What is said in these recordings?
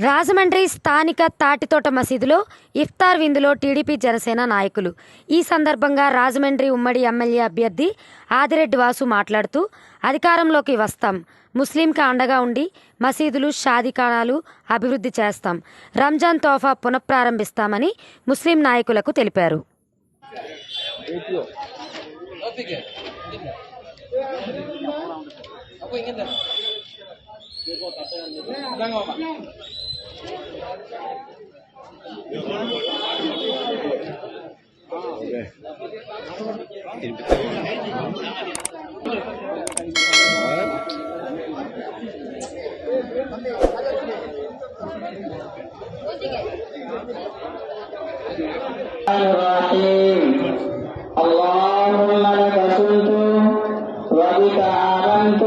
రాజమండ్రి స్థానిక తాటితోట మసీదులో ఇఫ్తార్ విందులో టీడీపీ జనసేన నాయకులు. ఈ సందర్భంగా రాజమండ్రి ఉమ్మడి ఎమ్మెల్యే అభ్యర్థి ఆదిరెడ్డి వాసు మాట్లాడుతూ, అధికారంలోకి వస్తాం, ముస్లింకి అండగా ఉండి మసీదులు, షాదీఖానాలు అభివృద్ధి చేస్తాం, రంజాన్ తోఫా పునఃప్రారంభిస్తామని ముస్లిం నాయకులకు తెలిపారు. اللهم لك صلت وبك آمنت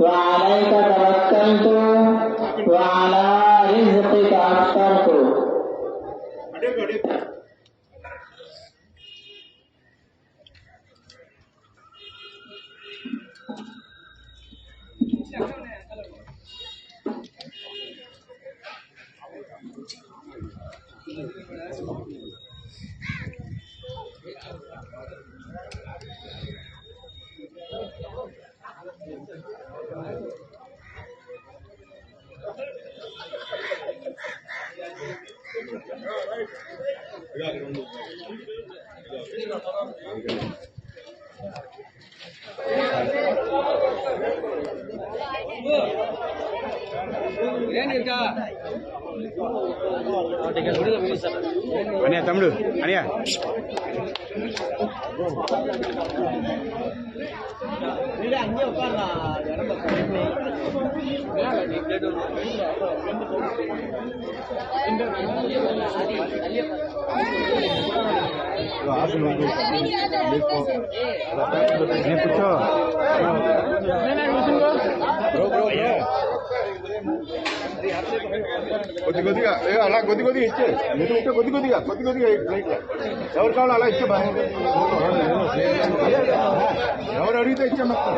وعليك توكلت وعلى رزقك أفطرت. అనియా తమ్ముడు అనియా కూర్చో కొద్ది కొద్దిగా అలా కొద్ది కొద్దిగా ఇచ్చే కొద్ది కొద్దిగా ఎవరు కావాలో అలా ఇచ్చే బాయ్, ఎవరు అడిగితే ఇచ్చే మొత్తం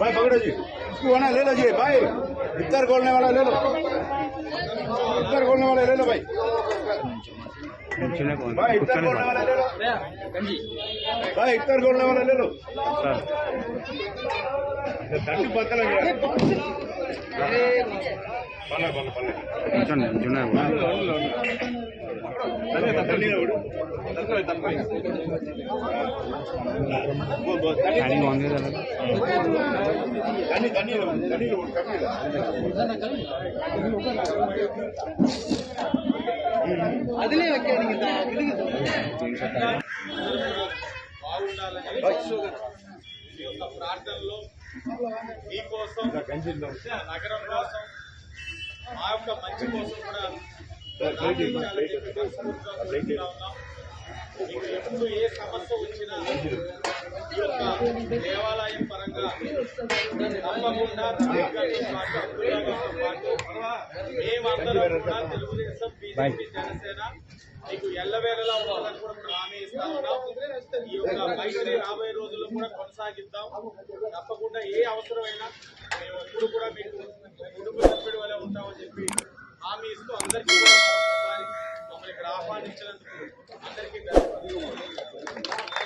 भाई पकड़ो जी, इसको आना ले लो जी भाई, इफ्तार खोलने वाला ले लो, इफ्तार खोलने वाला ले लो भाई, भाई इफ्तार खोलने वाला ले लो, भाई इफ्तार खोलने वाला ले लो, तट्टी पत्ता लग गया, ప్రార్థనలో మీకోసం, నగరం కోసం, మా యొక్క మంచి కోసం కూడా మీకు ఎప్పుడు ఏ సమస్య వచ్చినా ఈ యొక్క దేవాలయం పరంగా తప్పకుండా మేమందరం కూడా తెలుగుదేశం, బీజేపీ, జనసేన మీకు ఎల్లవేళలా ఉండాలని కూడా హామీ ఇస్తా ఉన్నాం. ఈ యొక్క మైత్రి రాబోయే రోజుల్లో కూడా కొనసాగిద్దాం. తప్పకుండా ఏ అవసరమైనా మేము ఎప్పుడు కూడా మీకు కుటుంబ సభ్యుడి వల్ల ఉంటామని చెప్పి హామీ ఇస్తూ అందరికీ కూడా మమ్మల్ని ఇక్కడ ఆహ్వానించినందుకు అందరికీ ధన్యవాదాలు.